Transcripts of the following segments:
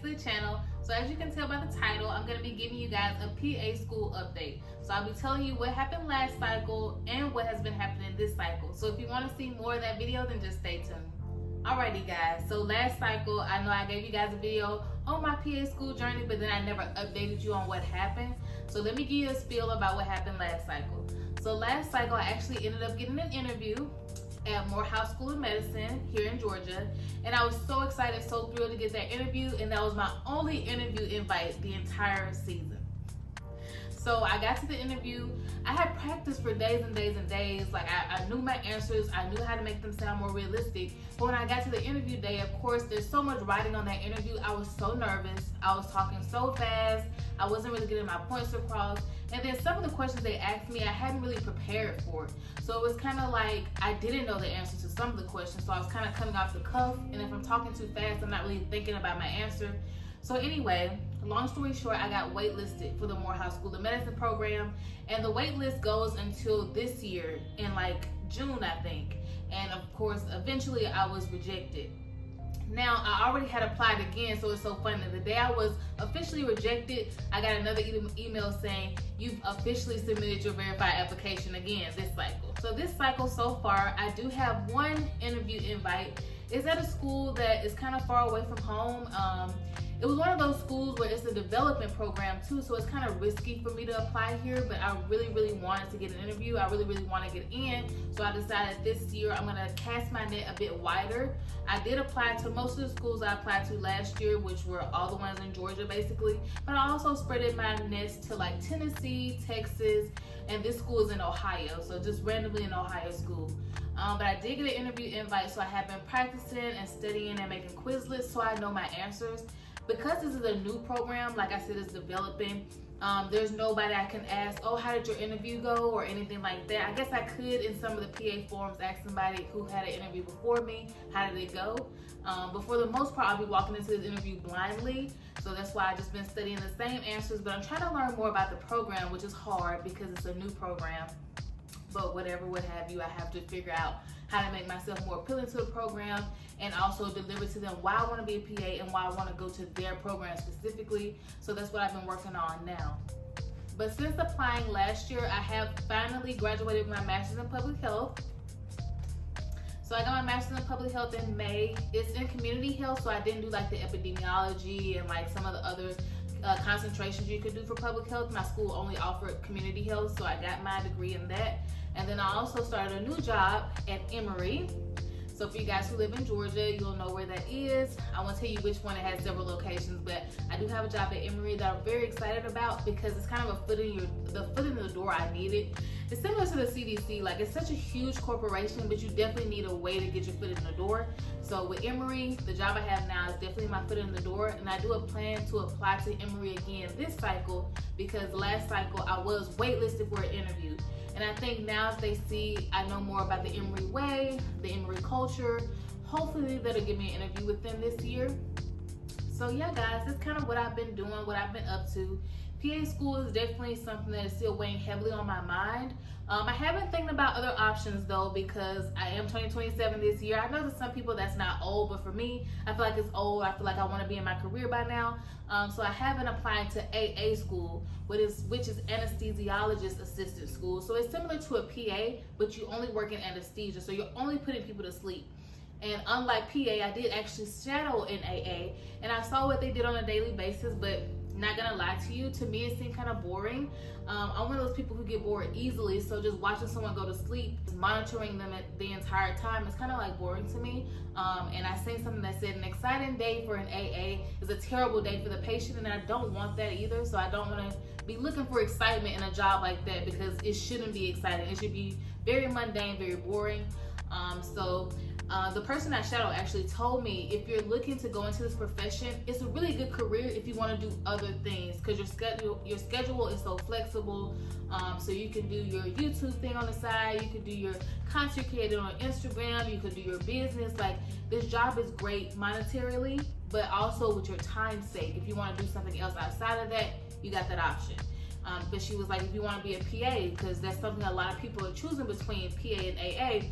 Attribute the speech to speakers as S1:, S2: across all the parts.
S1: to the channel. So as you can tell by the title, I'm going to be giving you guys a PA school update. So I'll be telling you what happened last cycle and what has been happening this cycle. So if you want to see more of that video, then just stay tuned. Alrighty guys, so last cycle, I know I gave you guys a video on my PA school journey, but then I never updated you on what happened. So let me give you a spiel about what happened last cycle. So last cycle, I actually ended up getting an interview at Morehouse School of Medicine here in Georgia, and I was so excited, so thrilled to get that interview, and that was my only interview invite the entire season. So I got to the interview. I had practiced for days and days and days. Like I knew my answers, I knew how to make them sound more realistic. But when I got to the interview day, of course, there's so much writing on that interview. I was so nervous. I was talking so fast. I wasn't really getting my points across. And then some of the questions they asked me, I hadn't really prepared for. So it was kind of like I didn't know the answers to some of the questions. So I was kind of coming off the cuff. And if I'm talking too fast, I'm not really thinking about my answer. So anyway, long story short, I got waitlisted for the Morehouse School of Medicine program, and the wait list goes until this year in like June, I think. And of course, eventually I was rejected. Now, I already had applied again, so it's so funny. The day I was officially rejected, I got another email saying, you've officially submitted your verified application again this cycle. So this cycle so far, I do have one interview invite. It's at a school that is kind of far away from home. It was one of those schools where it's a development program too, so it's kind of risky for me to apply here, but I really wanted to get an interview. I really want to get in, so I decided this year I'm going to cast my net a bit wider. I did apply to most of the schools I applied to last year, which were all the ones in Georgia basically, but I also spreaded my nets to like Tennessee, Texas, and this school is in Ohio, so just randomly an Ohio school. But I did get an interview invite, so I have been practicing and studying and making Quizlets so I know my answers. Because this is a new program, like I said, it's developing, there's nobody I can ask, oh, how did your interview go, or anything like that. I guess I could, in some of the PA forums, ask somebody who had an interview before me, how did it go? But for the most part, I'll be walking into this interview blindly, so that's why I've just been studying the same answers, but I'm trying to learn more about the program, which is hard because it's a new program. But whatever, what have you, I have to figure out how to make myself more appealing to the program and also deliver to them why I want to be a PA and why I want to go to their program specifically. So that's what I've been working on now. But since applying last year, I have finally graduated with my master's in public health. So I got my master's in public health in May. It's in community health, so I didn't do like the epidemiology and like some of the other concentrations you could do for public health. My school only offered community health, so I got my degree in that. And then I also started a new job at Emory. So for you guys who live in Georgia, you'll know where that is. I won't tell you which one. It has several locations, but I do have a job at Emory that I'm very excited about because it's kind of a foot in the door I needed. It's similar to the CDC. Like, it's such a huge corporation, but you definitely need a way to get your foot in the door. So with Emory, the job I have now is definitely my foot in the door, and I do a plan to apply to Emory again this cycle because last cycle I was waitlisted for an interview. And I think now if they see I know more about the Emory way, the Emory culture, hopefully that'll give me an interview with them this year. So yeah guys, that's kind of what I've been doing, what I've been up to. PA school is definitely something that is still weighing heavily on my mind. I have been thinking about other options though, because I am 27 this year. I know that some people that's not old, but for me, I feel like it's old. I feel like I want to be in my career by now. So I haven't applied to AA school, which is anesthesiologist assistant school. So it's similar to a PA, but you only work in anesthesia, so you're only putting people to sleep. And unlike PA, I did actually shadow in AA, and I saw what they did on a daily basis, but not gonna lie to you, to me it seemed kind of boring. I'm one of those people who get bored easily, so just watching someone go to sleep, monitoring them the entire time, is kind of like boring to me. And I seen something that said an exciting day for an AA is a terrible day for the patient, and I don't want that either. So I don't want to be looking for excitement in a job like that because it shouldn't be exciting. It should be very mundane, very boring. The person I shadow actually told me, if you're looking to go into this profession, it's a really good career if you want to do other things, because your schedule is so flexible. So you can do your YouTube thing on the side, you can do your content creating on Instagram, you could do your business. Like, this job is great monetarily, but also with your time's sake. If you want to do something else outside of that, you got that option. But she was like, if you want to be a PA, because that's something a lot of people are choosing between PA and AA,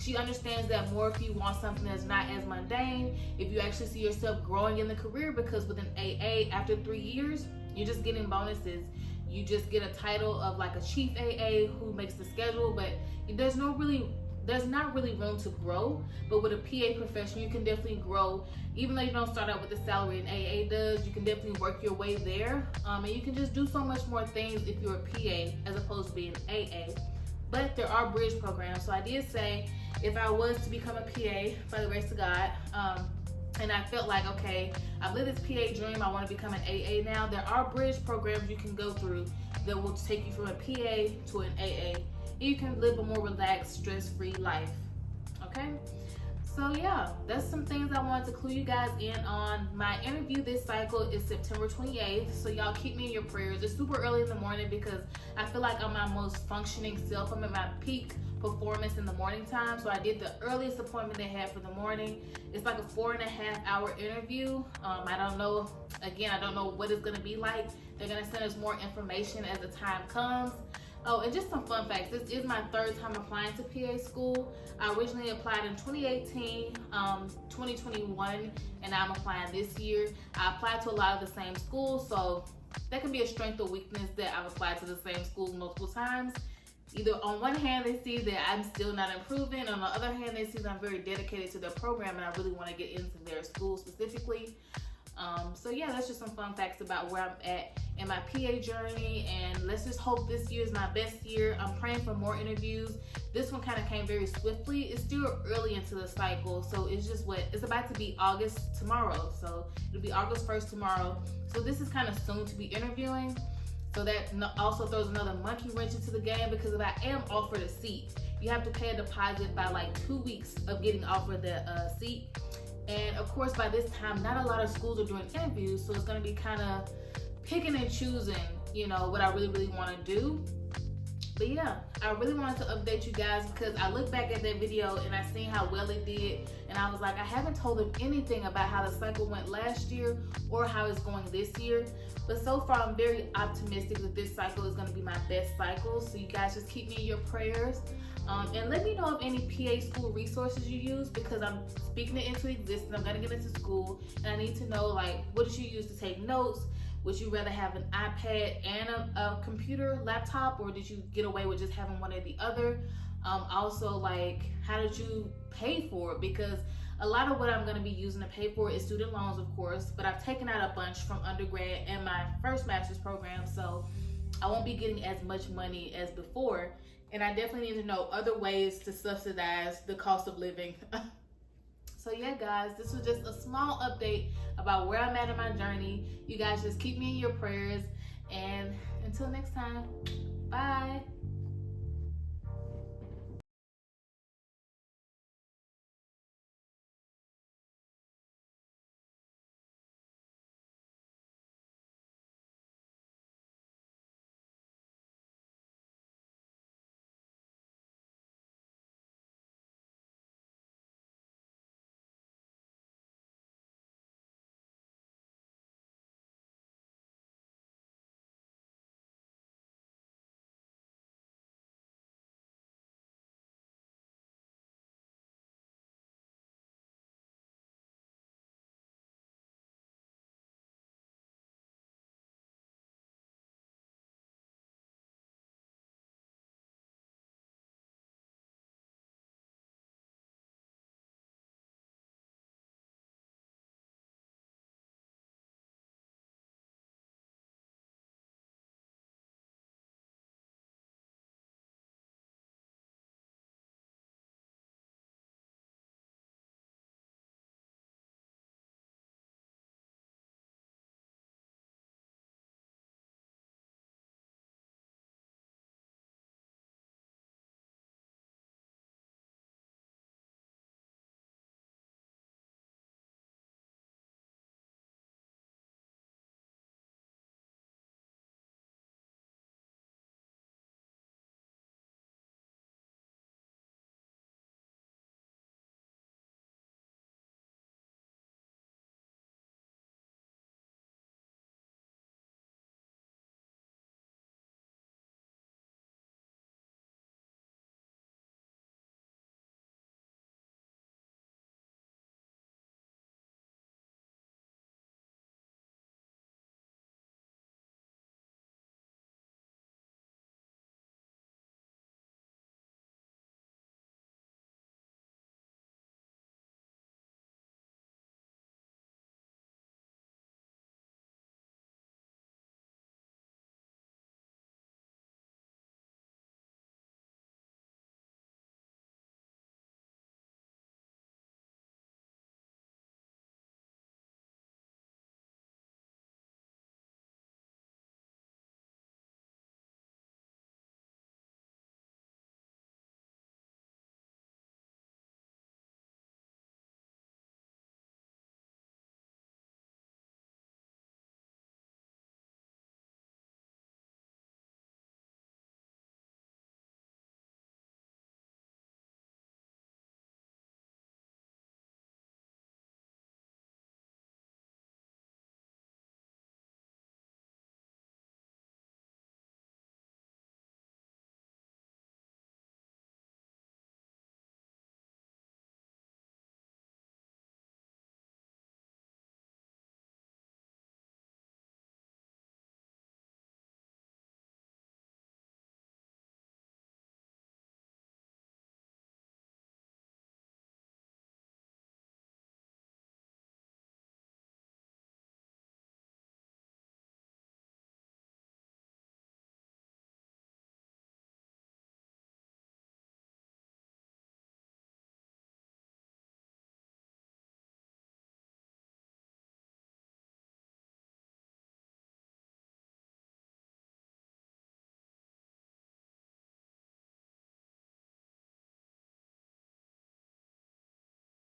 S1: She understands that more if you want something that's not as mundane, if you actually see yourself growing in the career, because with an AA, after 3 years, you're just getting bonuses. You just get a title of like a chief AA who makes the schedule, but there's not really room to grow. But with a PA profession, you can definitely grow. Even though you don't start out with the salary an AA does, you can definitely work your way there. And you can just do so much more things if you're a PA as opposed to being AA. But there are bridge programs. So I did say if I was to become a PA, by the grace of God, and I felt like, okay, I've lived this PA dream, I want to become an AA now, there are bridge programs you can go through that will take you from a PA to an AA. And you can live a more relaxed, stress-free life. Okay? So yeah, that's some things I wanted to clue you guys in on. My interview this cycle is September 28th, so y'all keep me in your prayers. It's super early in the morning because I feel like I'm my most functioning self. I'm at my peak performance in the morning time, so I did the earliest appointment they had for the morning. It's like a 4.5-hour interview. I don't know what it's gonna be like. They're gonna send us more information as the time comes. Oh, and just some fun facts. This is my 3rd time applying to PA school. I originally applied in 2018, 2021, and I'm applying this year. I applied to a lot of the same schools, so that can be a strength or weakness that I've applied to the same schools multiple times. Either on one hand, they see that I'm still not improving. On the other hand, they see that I'm very dedicated to their program and I really want to get into their school specifically. So yeah, that's just some fun facts about where I'm at in my PA journey, and let's just hope this year is my best year. I'm praying for more interviews. This one kind of came very swiftly. It's still early into the cycle, so it's about to be August tomorrow, so it'll be August 1st tomorrow. So this is kind of soon to be interviewing, so that also throws another monkey wrench into the game, because if I am offered a seat, you have to pay a deposit by like 2 weeks of getting offered the seat. And of course, by this time, not a lot of schools are doing interviews, so it's going to be kind of picking and choosing, what I really, really want to do. But yeah, I really wanted to update you guys because I looked back at that video and I seen how well it did, and I was like, I haven't told them anything about how the cycle went last year or how it's going this year. But so far, I'm very optimistic that this cycle is going to be my best cycle. So you guys just keep me in your prayers. And let me know of any PA school resources you use, because I'm speaking it into existence. I'm going to get into school and I need to know, like, what did you use to take notes? Would you rather have an iPad and a computer, laptop, or did you get away with just having one or the other? Also, like, how did you pay for it? Because a lot of what I'm going to be using to pay for is student loans, of course, but I've taken out a bunch from undergrad and my first master's program, so I won't be getting as much money as before. And I definitely need to know other ways to subsidize the cost of living. So yeah, guys, this was just a small update about where I'm at in my journey. You guys just keep me in your prayers. And until next time, bye.